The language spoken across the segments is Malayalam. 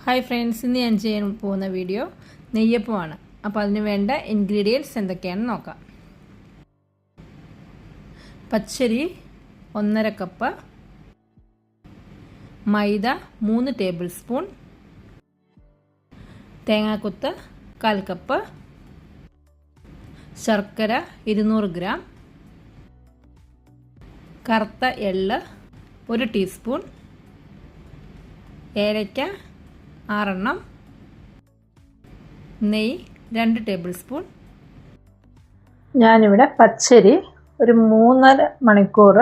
ഹായ് ഫ്രണ്ട്സ്, ഇന്ന് ഞാൻ ചെയ്യാൻ പോകുന്ന വീഡിയോ നെയ്യപ്പമാണ്. അപ്പോൾ അതിന് വേണ്ട ഇൻഗ്രീഡിയൻസ് എന്തൊക്കെയാണെന്ന് നോക്കാം. പച്ചരി 1.5 കപ്പ്, മൈദ 3 ടേബിൾ സ്പൂൺ, തേങ്ങാക്കൊത്ത് 1/4 കപ്പ്, ശർക്കര 200 ഗ്രാം, കറുത്ത എള്ള് 1 ടീസ്പൂൺ, ഏലക്ക 6 എണ്ണം, നെയ്യ് 2 ടേബിൾ സ്പൂൺ. ഞാനിവിടെ പച്ചരി ഒരു 3.5 മണിക്കൂർ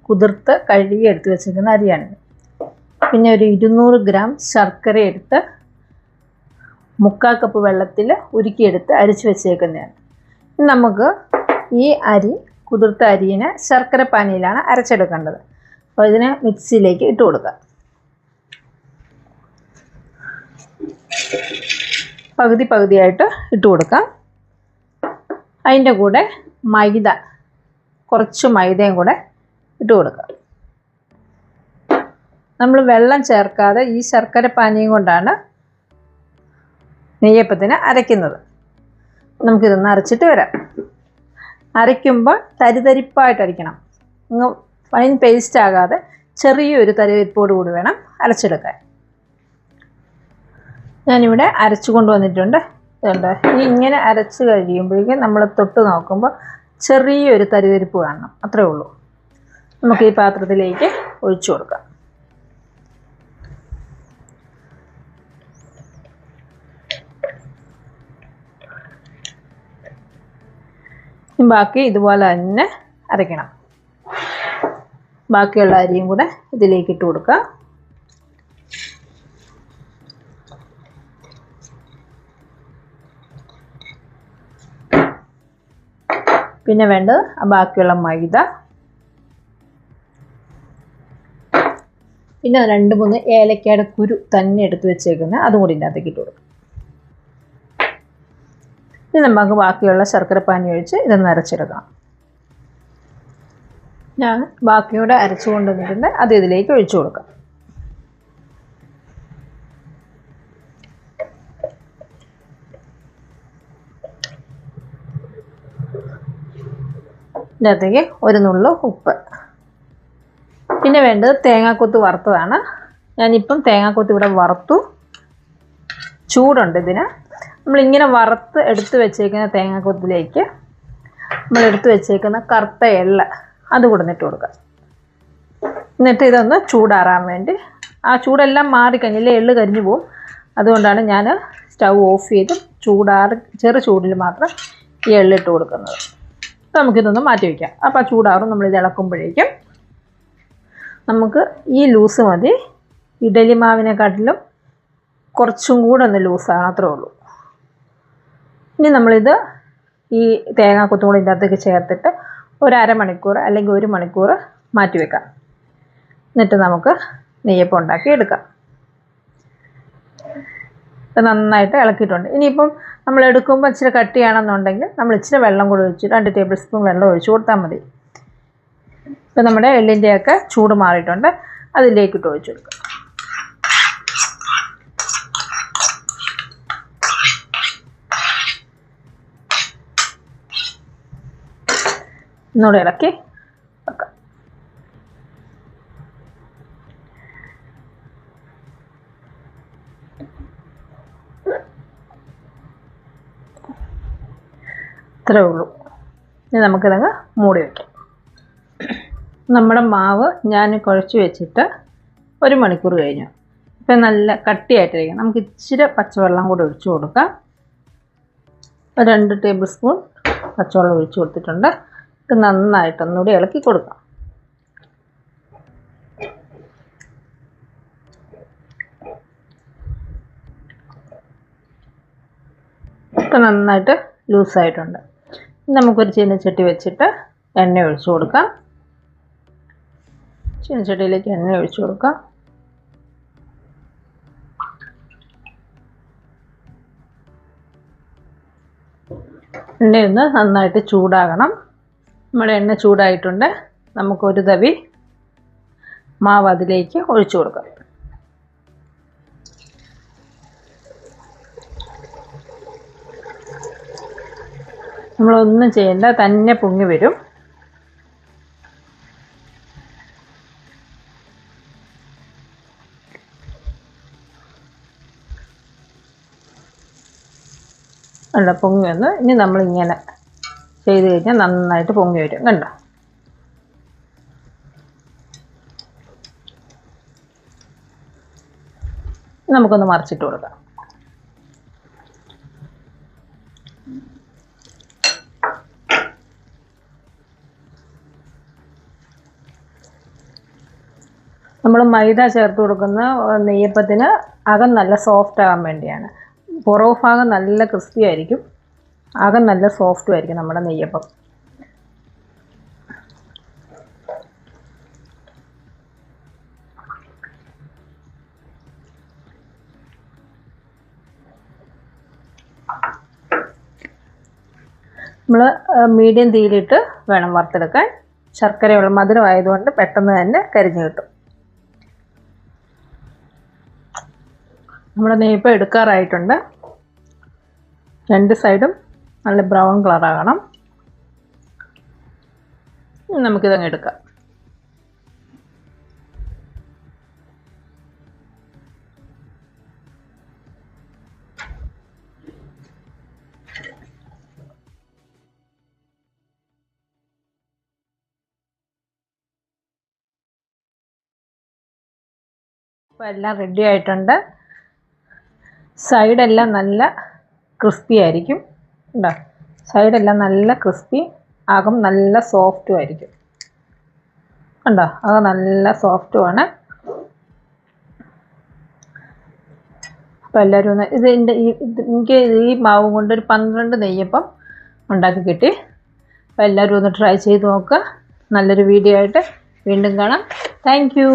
കുതിർത്ത് കഴുകി എടുത്ത് വെച്ചിരിക്കുന്ന അരിയാണ്. പിന്നെ ഒരു 200 ഗ്രാം ശർക്കര എടുത്ത് 3/4 കപ്പ് വെള്ളത്തിൽ ഉരുക്കിയെടുത്ത് അരിച്ച് വെച്ചേക്കുന്നതാണ്. നമുക്ക് ഈ കുതിർത്ത അരിനെ ശർക്കര പാനിയിലാണ് അരച്ചെടുക്കേണ്ടത്. അപ്പോൾ ഇതിനെ മിക്സിയിലേക്ക് ഇട്ട് കൊടുക്കുക. പകുതിയായിട്ട് ഇട്ട് കൊടുക്കാം. അതിൻ്റെ കൂടെ കുറച്ച് മൈദയും കൂടെ ഇട്ട് കൊടുക്കുക. നമ്മൾ വെള്ളം ചേർക്കാതെ ഈ ശർക്കര പാനിയും കൊണ്ടാണ് നെയ്യപ്പത്തിന് അരയ്ക്കുന്നത്. നമുക്കിതൊന്ന് അരച്ചിട്ട് വരാം. അരയ്ക്കുമ്പോൾ തരിതരിപ്പായിട്ട് അരയ്ക്കണം. ഫൈൻ പേസ്റ്റ് ആകാതെ ചെറിയൊരു തരിതരിപ്പോട് കൂടി വേണം അരച്ചെടുക്കാൻ. ഞാനിവിടെ അരച്ചു കൊണ്ടുവന്നിട്ടുണ്ട്. ഇതുണ്ട്. ഇങ്ങനെ അരച്ച് കഴിയുമ്പോഴേക്കും നമ്മൾ തൊട്ട് നോക്കുമ്പോൾ ചെറിയൊരു തരിതരിപ്പ് കാണണം. അത്രേ ഉള്ളൂ. നമുക്ക് ഈ പാത്രത്തിലേക്ക് ഒഴിച്ചു കൊടുക്കാം. ബാക്കി ഇതുപോലെ തന്നെ അരയ്ക്കണം. ബാക്കിയുള്ള അരിയും കൂടെ ഇതിലേക്ക് ഇട്ട് കൊടുക്കുക. പിന്നെ വേണ്ടത് ബാക്കിയുള്ള മൈദ, പിന്നെ 2-3 ഏലക്കയുടെ കുരു തന്നെ എടുത്ത് വെച്ചേക്കുന്നത് അതും കൂടി ഇതിനകത്തേക്ക് ഇട്ട് കൊടുക്കും. ഇനി നമുക്ക് ബാക്കിയുള്ള ശർക്കര പാനി ഒഴിച്ച് ഇതൊന്ന് അരച്ചെടുക്കണം. ഞാൻ ബാക്കിയോടെ അരച്ചു കൊണ്ടുവന്നിട്ടുണ്ട്. അത് ഇതിലേക്ക് ഒഴിച്ചു കൊടുക്കാം. ഇതിനകത്തേക്ക് ഒരു നുള്ളു ഉപ്പ്. പിന്നെ വേണ്ടത് തേങ്ങാക്കൊത്ത് വറുത്തതാണ്. ഞാനിപ്പം തേങ്ങാക്കൊത്ത് ഇവിടെ വറുത്തു. ചൂടുണ്ട് ഇതിന്. നമ്മളിങ്ങനെ വറുത്ത് എടുത്ത് വെച്ചേക്കുന്ന തേങ്ങാക്കൊത്തിലേക്ക് നമ്മൾ എടുത്ത് വെച്ചേക്കുന്ന കറുത്ത എള്ള് അത് കൊടുത്തിട്ട് കൊടുക്കുക. എന്നിട്ട് ഇതൊന്ന് ചൂടാറാൻ വേണ്ടി, ആ ചൂടെല്ലാം മാറിക്കഴിഞ്ഞില്ലേ എള്ള് കരിഞ്ഞു പോകും. അതുകൊണ്ടാണ് ഞാൻ സ്റ്റൗ ഓഫ് ചെയ്ത് ചെറു ചൂടിൽ മാത്രം ഈ എള്ളിട്ട് കൊടുക്കുന്നത്. നമുക്കിതൊന്ന് മാറ്റി വയ്ക്കാം. അപ്പോൾ ആ ചൂടാറും നമ്മളിത് ഇളക്കുമ്പോഴേക്കും നമുക്ക് ഈ ലൂസ് മതി. ഇഡലി മാവിനെക്കാട്ടിലും കുറച്ചും കൂടെ ഒന്ന് ലൂസാണ്, അത്രേ ഉള്ളൂ. ഇനി നമ്മളിത് ഈ തേങ്ങാക്കൊത്തും കൂടി ഇതിൻ്റെ അകത്തേക്ക് ചേർത്തിട്ട് ഒരു അരമണിക്കൂർ അല്ലെങ്കിൽ 1 മണിക്കൂർ മാറ്റി വെക്കാം. എന്നിട്ട് നമുക്ക് നെയ്യപ്പം ഉണ്ടാക്കി എടുക്കാം. നന്നായിട്ട് ഇളക്കിയിട്ടുണ്ട്. ഇനിയിപ്പം നമ്മൾ എടുക്കുമ്പോൾ ഇച്ചിരി കട്ടിയാണെന്നുണ്ടെങ്കിൽ നമ്മൾ ഇച്ചിരി വെള്ളം കൂടി ഒഴിച്ച് 2 ടേബിൾ സ്പൂൺ വെള്ളം ഒഴിച്ച് കൊടുത്താൽ മതി. ഇപ്പം നമ്മുടെ എള്ളിൻ്റെയൊക്കെ ചൂട് മാറിയിട്ടുണ്ട്. അതിലേക്കിട്ട് ഒഴിച്ച് കൊടുക്കുക. ഒന്നുകൂടെ ഇളക്കി വെക്കാം. ഇത്രേ ഉള്ളൂ. ഇനി നമുക്കിതങ്ങ് മൂടി വയ്ക്കാം. നമ്മുടെ മാവ് ഞാൻ കുഴച്ച് വെച്ചിട്ട് 1 മണിക്കൂർ കഴിഞ്ഞു. ഇപ്പം നല്ല കട്ടിയായിട്ടിരിക്കും. നമുക്ക് ഇച്ചിരി പച്ചവെള്ളം കൂടി ഒഴിച്ചു കൊടുക്കാം. 2 ടേബിൾ സ്പൂൺ പച്ചവെള്ളം ഒഴിച്ചു കൊടുത്തിട്ടുണ്ട്. ഇത് നന്നായിട്ടൊന്നുകൂടി ഇളക്കി കൊടുക്കാം. ഇപ്പം നന്നായിട്ട് ലൂസായിട്ടുണ്ട്. നമുക്കൊരു ചീനച്ചട്ടി വെച്ചിട്ട് എണ്ണ ഒഴിച്ചു കൊടുക്കാം. ചീനച്ചട്ടിയിലേക്ക് എണ്ണ ഒഴിച്ചു കൊടുക്കാം. എണ്ണയൊന്ന് നന്നായിട്ട് ചൂടാകണം. നമ്മുടെ എണ്ണ ചൂടായിട്ടുണ്ട്. നമുക്കൊരു തവി മാവ് അതിലേക്ക് ഒഴിച്ചു കൊടുക്കാം. നമ്മളൊന്നും ചെയ്യണ്ട, തന്നെ പൊങ്ങി വരും. അല്ല, പൊങ്ങി വന്ന് ഇനി നമ്മളിങ്ങനെ ചെയ്ത് കഴിഞ്ഞാൽ നന്നായിട്ട് പൊങ്ങി വരും. കണ്ടോ? നമുക്കൊന്ന് മറിച്ചിട്ട് കൊടുക്കാം. നമ്മൾ മൈദ ചേർത്ത് കൊടുക്കുന്ന നെയ്യപ്പത്തിന് അകം നല്ല സോഫ്റ്റ് ആകാൻ വേണ്ടിയാണ്. പുറകു ഭാഗം നല്ല ക്രിസ്പി ആയിരിക്കും, അകം നല്ല സോഫ്റ്റും ആയിരിക്കും നമ്മുടെ നെയ്യപ്പം. നമ്മൾ മീഡിയം തീയിലിട്ട് വേണം വറുത്തെടുക്കാൻ. ശർക്കരയുള്ള മധുരം ആയതുകൊണ്ട് പെട്ടെന്ന് തന്നെ കരിഞ്ഞു കിട്ടും. നമ്മുടെ നെയ്യപ്പം എടുക്കാറായിട്ടുണ്ട്. രണ്ട് സൈഡും നല്ല ബ്രൗൺ കളറാകണം. നമുക്കിതങ്ങ് എടുക്കാം. ഇപ്പോൾ എല്ലാം റെഡി ആയിട്ടുണ്ട്. സൈഡെല്ലാം നല്ല ക്രിസ്പി ആയിരിക്കും. ഉണ്ടോ? സൈഡെല്ലാം നല്ല ക്രിസ്പി, അകം നല്ല സോഫ്റ്റും ആയിരിക്കും. കണ്ടോ? അത് നല്ല സോഫ്റ്റുമാണ്. അപ്പോൾ എല്ലാവരും ഒന്ന് എനിക്ക് ഈ മാവ് കൊണ്ട് ഒരു 12 നെയ്യപ്പം ഉണ്ടാക്കി കിട്ടി. അപ്പോൾ എല്ലാവരും ഒന്ന് ട്രൈ ചെയ്ത് നോക്കുക. നല്ലൊരു വീഡിയോ ആയിട്ട് വീണ്ടും കാണാം. Thank you.